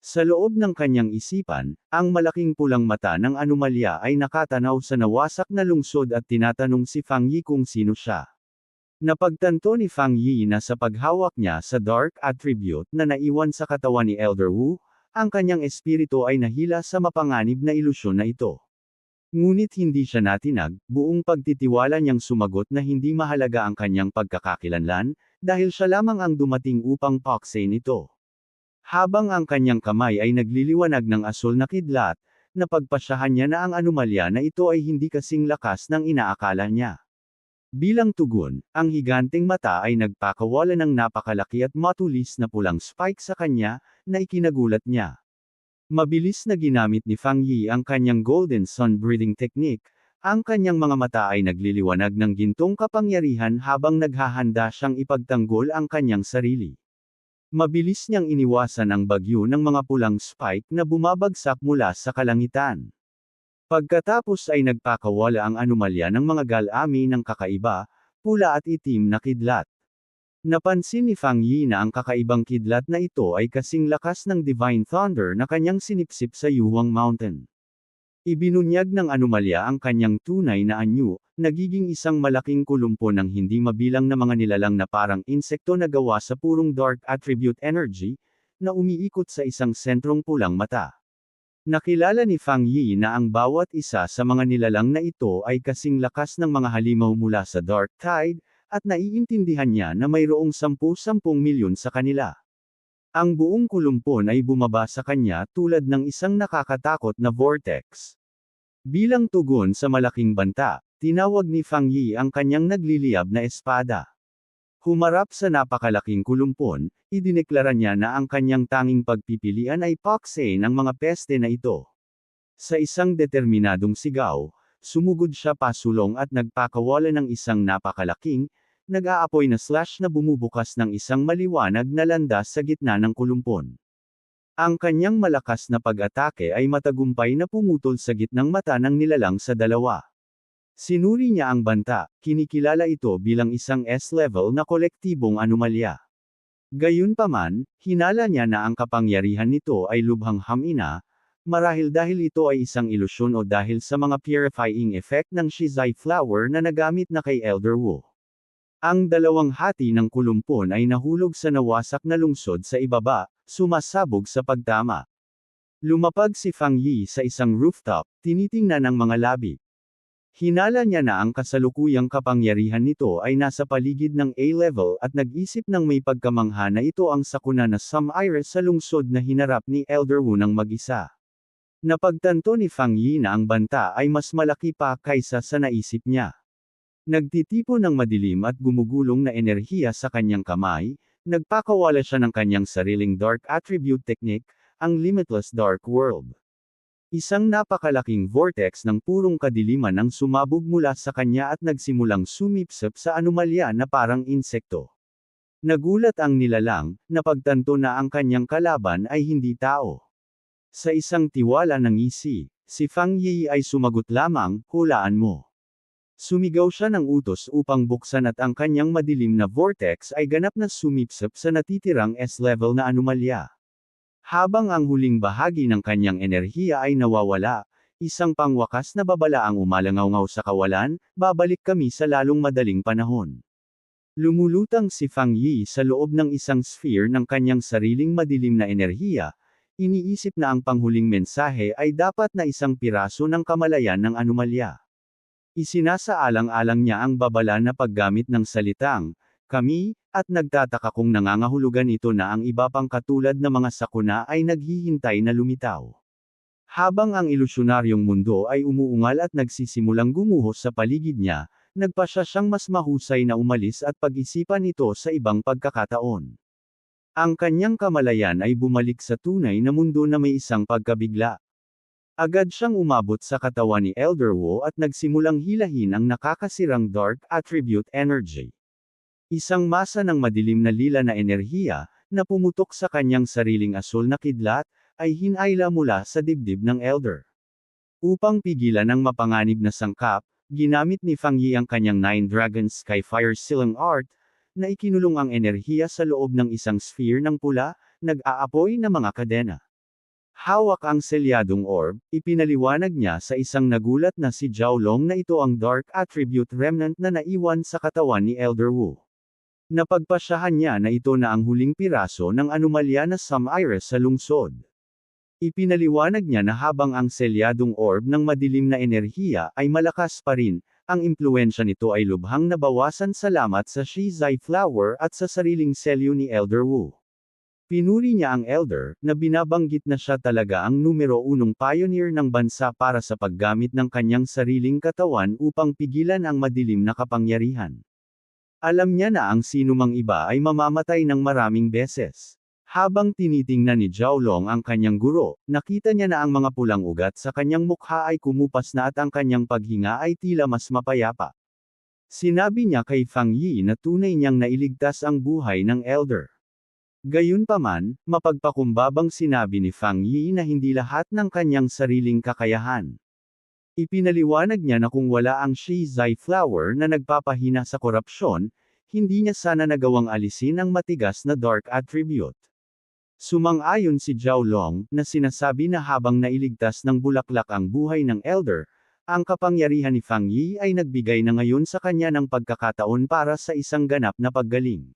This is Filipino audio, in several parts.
Sa loob ng kanyang isipan, ang malaking pulang mata ng anomalya ay nakatanaw sa nawasak na lungsod at tinatanong si Fang Yi kung sino siya. Napagtanto ni Fang Yi na sa paghawak niya sa dark attribute na naiwan sa katawan ni Elder Wu, ang kanyang espiritu ay nahila sa mapanganib na ilusyon na ito. Ngunit hindi siya natinag, buong pagtitiwala niyang sumagot na hindi mahalaga ang kanyang pagkakakilanlan, dahil siya lamang ang dumating upang paksain ito. Habang ang kanyang kamay ay nagliliwanag ng asul na kidlat, napagpasyahan niya na ang anomalya na ito ay hindi kasing lakas ng inaakala niya. Bilang tugon, ang higanteng mata ay nagpakawala ng napakalaki at matulis na pulang spike sa kanya, na ikinagulat niya. Mabilis na ginamit ni Fang Yi ang kanyang Golden Sun breathing technique, ang kanyang mga mata ay nagliliwanag ng gintong kapangyarihan habang naghahanda siyang ipagtanggol ang kanyang sarili. Mabilis niyang iniwasan ang bagyo ng mga pulang spike na bumabagsak mula sa kalangitan. Pagkatapos ay nagpakawala ang anomalya ng mga galami ng kakaiba, pula at itim na kidlat. Napansin ni Fang Yi na ang kakaibang kidlat na ito ay kasing lakas ng Divine Thunder na kanyang sinipsip sa Yuwang Mountain. Ibinunyag ng anomalya ang kanyang tunay na anyo, nagiging isang malaking kulumpo ng hindi mabilang na mga nilalang na parang insekto na gawa sa purong dark attribute energy, na umiikot sa isang sentrong pulang mata. Nakilala ni Fang Yi na ang bawat isa sa mga nilalang na ito ay kasing lakas ng mga halimaw mula sa Dark Tide, at naiintindihan niya na mayroong 10-10 milyon sa kanila. Ang buong kulumpon ay bumaba sa kanya tulad ng isang nakakatakot na vortex. Bilang tugon sa malaking banta, tinawag ni Fang Yi ang kanyang nagliliyab na espada. Humarap sa napakalaking kulumpon, idineklara niya na ang kanyang tanging pagpipilian ay paksain ang mga peste na ito. Sa isang determinadong sigaw, sumugod siya pasulong at nagpakawala ng isang napakalaking, nag-aapoy na slash na bumubukas ng isang maliwanag na landas sa gitna ng kulumpon. Ang kanyang malakas na pag-atake ay matagumpay na pumutol sa gitnang mata ng nilalang sa dalawa. Sinuri niya ang banta, kinikilala ito bilang isang S-level na kolektibong anomalya. Gayunpaman, hinala niya na ang kapangyarihan nito ay lubhang hamina, marahil dahil ito ay isang ilusyon o dahil sa mga purifying effect ng Shizai flower na nagamit na kay Elder Wu. Ang dalawang hati ng kulumpon ay nahulog sa nawasak na lungsod sa ibaba, sumasabog sa pagtama. Lumapag si Fang Yi sa isang rooftop, tinitingnan ang mga labi. Hinala niya na ang kasalukuyang kapangyarihan nito ay nasa paligid ng A-level at nag-isip ng may pagkamangha na ito ang sakuna na Some Iris sa lungsod na hinarap ni Elder Wu ng mag-isa. Napagtanto ni Fang Yi na ang banta ay mas malaki pa kaysa sa naisip niya. Nagtitipon ng madilim at gumugulong na enerhiya sa kanyang kamay, nagpakawala siya ng kanyang sariling dark attribute technique, ang Limitless Dark World. Isang napakalaking vortex ng purong kadiliman ang sumabog mula sa kanya at nagsimulang sumipsip sa anomalya na parang insekto. Nagulat ang nilalang, napagtanto na ang kanyang kalaban ay hindi tao. Sa isang tiwala ng ngisi, si Fang Yi ay sumagot lamang, hulaan mo. Sumigaw siya ng utos upang buksan at ang kanyang madilim na vortex ay ganap na sumipsip sa natitirang S-level na anomalya. Habang ang huling bahagi ng kanyang enerhiya ay nawawala, isang pangwakas na babala ang umalangaw sa kawalan, babalik kami sa lalong madaling panahon. Lumulutang si Fang Yi sa loob ng isang sphere ng kanyang sariling madilim na enerhiya, iniisip na ang panghuling mensahe ay dapat na isang piraso ng kamalayan ng anomalya. Isinasaalang-alang niya ang babala na paggamit ng salitang, kami, at nagtataka kung nangangahulugan ito na ang iba pang katulad na mga sakuna ay naghihintay na lumitaw. Habang ang ilusyonaryong mundo ay umuungal at nagsisimulang gumuho sa paligid niya, nagpasya siyang mas mahusay na umalis at pag-isipan ito sa ibang pagkakataon. Ang kanyang kamalayan ay bumalik sa tunay na mundo na may isang pagkabigla. Agad siyang umabot sa katawan ni Elder Wu at nagsimulang hilahin ang nakakasirang dark attribute energy. Isang masa ng madilim na lila na enerhiya, na pumutok sa kanyang sariling asul na kidlat, ay hinayla mula sa dibdib ng Elder. Upang pigilan ang mapanganib na sangkap, ginamit ni Fang Yi ang kanyang Nine Dragons Skyfire Silang Art, na ikinulong ang enerhiya sa loob ng isang sphere ng pula, nag-aapoy na mga kadena. Hawak ang selyadong orb, ipinaliwanag niya sa isang nagulat na si Jiaolong na ito ang Dark Attribute Remnant na naiwan sa katawan ni Elder Wu. Napagpasyahan niya na ito na ang huling piraso ng anomalya na Some Iris sa lungsod. Ipinaliwanag niya na habang ang selyadong orb ng madilim na enerhiya ay malakas pa rin, ang impluwensya nito ay lubhang nabawasan salamat sa Shizai Flower at sa sariling selyo ni Elder Wu. Pinuri niya ang Elder, na binabanggit na siya talaga ang numero unong pioneer ng bansa para sa paggamit ng kanyang sariling katawan upang pigilan ang madilim na kapangyarihan. Alam niya na ang sinumang iba ay mamamatay ng maraming beses. Habang tinitingnan ni Jiaolong ang kanyang guro, nakita niya na ang mga pulang ugat sa kanyang mukha ay kumupas na at ang kanyang paghinga ay tila mas mapayapa. Sinabi niya kay Fang Yi na tunay niyang nailigtas ang buhay ng Elder. Gayunpaman, mapagpakumbabang sinabi ni Fang Yi na hindi lahat ng kanyang sariling kakayahan. Ipinaliwanag niya na kung wala ang Shizai Flower na nagpapahina sa korupsyon, hindi niya sana nagawang alisin ang matigas na Dark Attribute. Sumang-ayon si Jiaolong, na sinasabi na habang nailigtas ng bulaklak ang buhay ng Elder, ang kapangyarihan ni Fang Yi ay nagbigay na ngayon sa kanya ng pagkakataon para sa isang ganap na paggaling.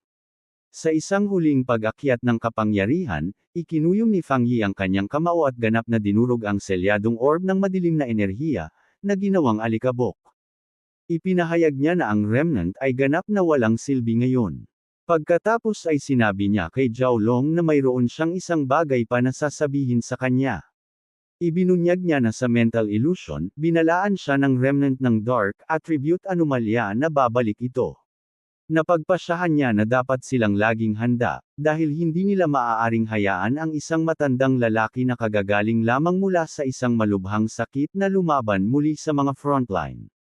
Sa isang huling pag-akyat ng kapangyarihan, ikinuyom ni Fang Yi ang kanyang kamao at ganap na dinurog ang selyadong orb ng madilim na enerhiya, na ginawang alikabok. Ipinahayag niya na ang remnant ay ganap na walang silbi ngayon. Pagkatapos ay sinabi niya kay Jiaolong na mayroon siyang isang bagay pa na sasabihin sa kanya. Ibinunyag niya na sa mental illusion, binalaan siya ng remnant ng Dark Attribute anomalya na babalik ito. Napagpasyahan niya na dapat silang laging handa, dahil hindi nila maaaring hayaan ang isang matandang lalaki na kagagaling lamang mula sa isang malubhang sakit na lumaban muli sa mga frontline.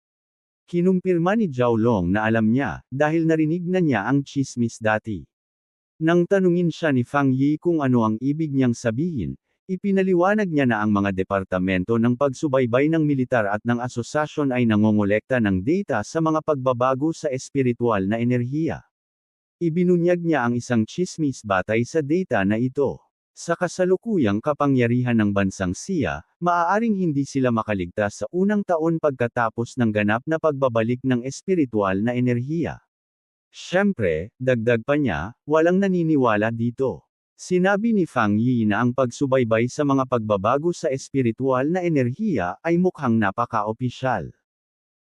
Kinumpirma ni Jiaolong na alam niya, dahil narinig na niya ang tsismis dati. Nang tanungin siya ni Fang Yi kung ano ang ibig niyang sabihin, ipinaliwanag niya na ang mga departamento ng pagsubaybay ng militar at ng asosasyon ay nangongolekta ng data sa mga pagbabago sa espiritual na enerhiya. Ibinunyag niya ang isang tsismis batay sa data na ito. Sa kasalukuyang kapangyarihan ng bansang Xia, maaaring hindi sila makaligtas sa unang taon pagkatapos ng ganap na pagbabalik ng espiritual na enerhiya. Siyempre, dagdag pa niya, walang naniniwala dito. Sinabi ni Fang Yi na ang pagsubaybay sa mga pagbabago sa espiritual na enerhiya ay mukhang napaka-opisyal.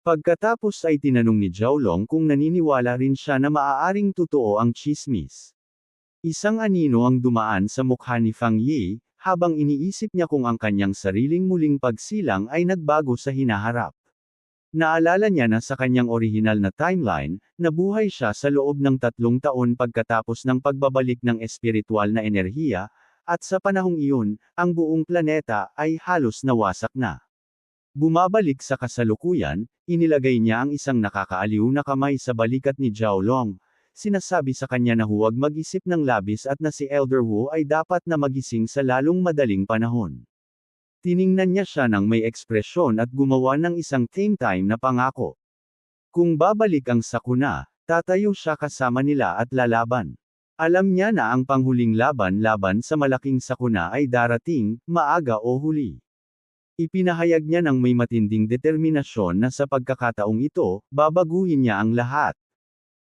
Pagkatapos ay tinanong ni Jiaolong kung naniniwala rin siya na maaaring totoo ang tsismis. Isang anino ang dumaan sa mukha ni Fang Yi, habang iniisip niya kung ang kanyang sariling muling pagsilang ay nagbago sa hinaharap. Naalala niya na sa kanyang orihinal na timeline, nabuhay siya sa loob ng 3 taon pagkatapos ng pagbabalik ng espiritual na enerhiya, at sa panahong iyon, ang buong planeta ay halos nawasak na. Bumabalik sa kasalukuyan, inilagay niya ang isang nakakaaliw na kamay sa balikat ni Jiaolong. Sinasabi sa kanya na huwag mag-isip ng labis at na si Elder Wu ay dapat na magising sa lalong madaling panahon. Tiningnan niya siya ng may ekspresyon at gumawa ng isang time na pangako. Kung babalik ang sakuna, tatayo siya kasama nila at lalaban. Alam niya na ang panghuling laban sa malaking sakuna ay darating, maaga o huli. Ipinahayag niya ng may matinding determinasyon na sa pagkakataong ito, babaguhin niya ang lahat.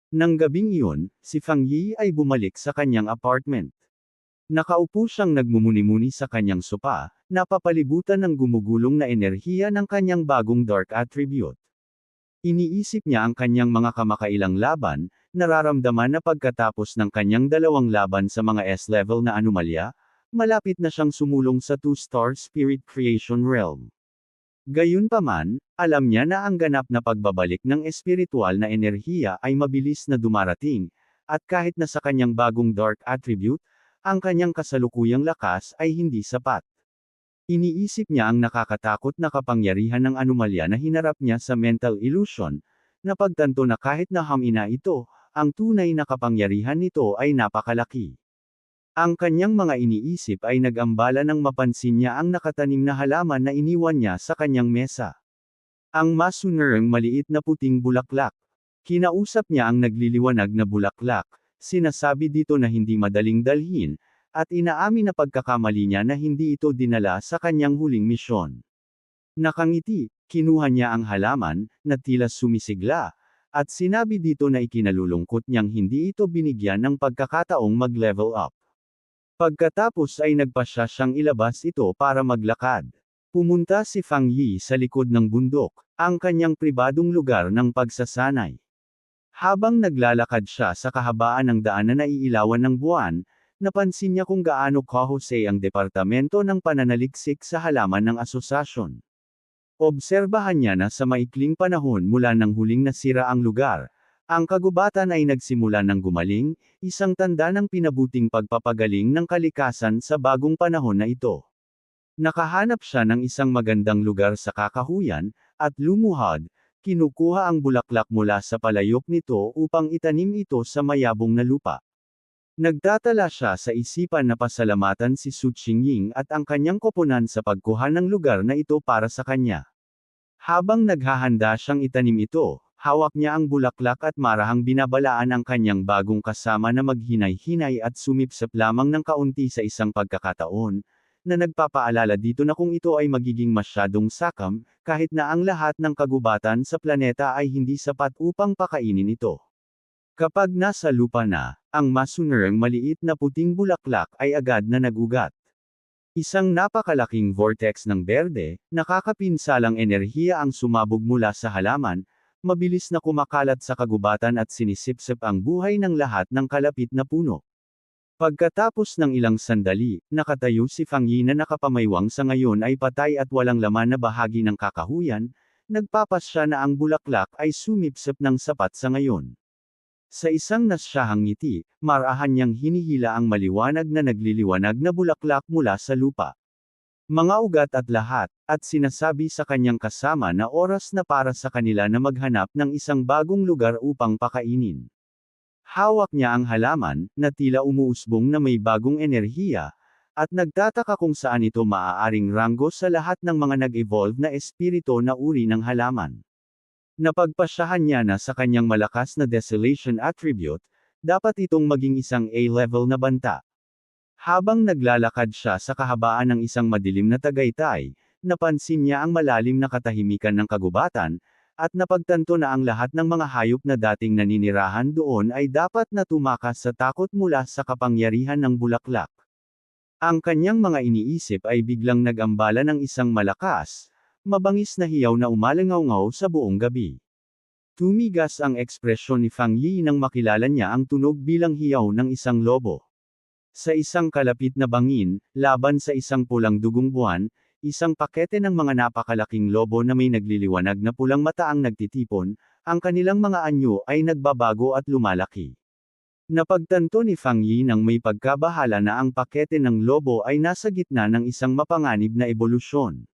Nang gabing iyon, si Fang Yi ay bumalik sa kanyang apartment. Nakaupo siyang nagmumuni-muni sa kanyang sopa, napapalibutan ng gumugulong na enerhiya ng kanyang bagong Dark Attribute. Iniisip niya ang kanyang mga kamakailang laban, nararamdaman na pagkatapos ng kanyang 2 laban sa mga S-level na anomalya, malapit na siyang sumulong sa 2-star Spirit Creation Realm. Gayunpaman, alam niya na ang ganap na pagbabalik ng espiritual na enerhiya ay mabilis na dumarating, at kahit na sa kanyang bagong Dark Attribute, ang kanyang kasalukuyang lakas ay hindi sapat. Iniisip niya ang nakakatakot na kapangyarihan ng anomalya na hinarap niya sa mental illusion, na pagtanto na kahit na hamina ito, ang tunay na kapangyarihan nito ay napakalaki. Ang kanyang mga iniisip ay nag-ambala nang mapansin niya ang nakatanim na halaman na iniwan niya sa kanyang mesa. Ang masunurang maliit na puting bulaklak. Kinausap niya ang nagliliwanag na bulaklak, sinasabi dito na hindi madaling dalhin, at inaamin na pagkakamali niya na hindi ito dinala sa kanyang huling misyon. Nakangiti, kinuha niya ang halaman, na tila sumisigla, at sinabi dito na ikinalulungkot niyang hindi ito binigyan ng pagkakataong mag-level up. Pagkatapos ay nagpasya siyang ilabas ito para maglakad. Pumunta si Fang Yi sa likod ng bundok, ang kanyang pribadong lugar ng pagsasanay. Habang naglalakad siya sa kahabaan ng daan na naiilawan ng buwan, napansin niya kung gaano kahusay ang departamento ng pananaliksik sa halaman ng asosasyon. Obserbahan niya na sa maikling panahon mula nang huling nasira ang lugar, ang kagubatan ay nagsimula ng gumaling, isang tanda ng pinabuting pagpapagaling ng kalikasan sa bagong panahon na ito. Nakahanap siya ng isang magandang lugar sa kakahuyan, at lumuhod, kinukuha ang bulaklak mula sa palayok nito upang itanim ito sa mayabong na lupa. Nagtatala siya sa isipan na pasalamatan si Su Qingying at ang kanyang koponan sa pagkuha ng lugar na ito para sa kanya. Habang naghahanda siyang itanim ito, hawak niya ang bulaklak at marahang binabalaan ang kanyang bagong kasama na maghinay-hinay at sumipsip lamang ng kaunti sa isang pagkakataon, na nagpapaalala dito na kung ito ay magiging masyadong sakam, kahit na ang lahat ng kagubatan sa planeta ay hindi sapat upang pakainin ito. Kapag nasa lupa na, ang masunurang maliit na puting bulaklak ay agad na nagugat. Isang napakalaking vortex ng berde, nakakapinsalang enerhiya ang sumabog mula sa halaman, mabilis na kumakalat sa kagubatan at sinisipsip ang buhay ng lahat ng kalapit na puno. Pagkatapos ng ilang sandali, nakatayo si Fang Yi na nakapamaywang sa ngayon ay patay at walang laman na bahagi ng kakahuyan, nagpapasya na ang bulaklak ay sumipsip ng sapat sa ngayon. Sa isang nasyahang ngiti, marahan niyang hinihila ang maliwanag na nagliliwanag na bulaklak mula sa lupa. Mga ugat at lahat, at sinasabi sa kanyang kasama na oras na para sa kanila na maghanap ng isang bagong lugar upang pakainin. Hawak niya ang halaman, na tila umuusbong na may bagong enerhiya, at nagtataka kung saan ito maaaring ranggo sa lahat ng mga nag-evolve na espirito na uri ng halaman. Napagpasyahan niya na sa kanyang malakas na desolation attribute, dapat itong maging isang A-level na banta. Habang naglalakad siya sa kahabaan ng isang madilim na tagaytay, napansin niya ang malalim na katahimikan ng kagubatan, at napagtanto na ang lahat ng mga hayop na dating naninirahan doon ay dapat na tumakas sa takot mula sa kapangyarihan ng bulaklak. Ang kanyang mga iniisip ay biglang nag-ambala ng isang malakas, mabangis na hiyaw na umalangaw-ngaw sa buong gabi. Tumigas ang ekspresyon ni Fang Yi nang makilala niya ang tunog bilang hiyaw ng isang lobo. Sa isang kalapit na bangin, laban sa isang pulang dugong buwan, isang pakete ng mga napakalaking lobo na may nagliliwanag na pulang mata ang nagtitipon, ang kanilang mga anyo ay nagbabago at lumalaki. Napagtanto ni Fang Yi nang may pagkabahala na ang pakete ng lobo ay nasa gitna ng isang mapanganib na ebolusyon.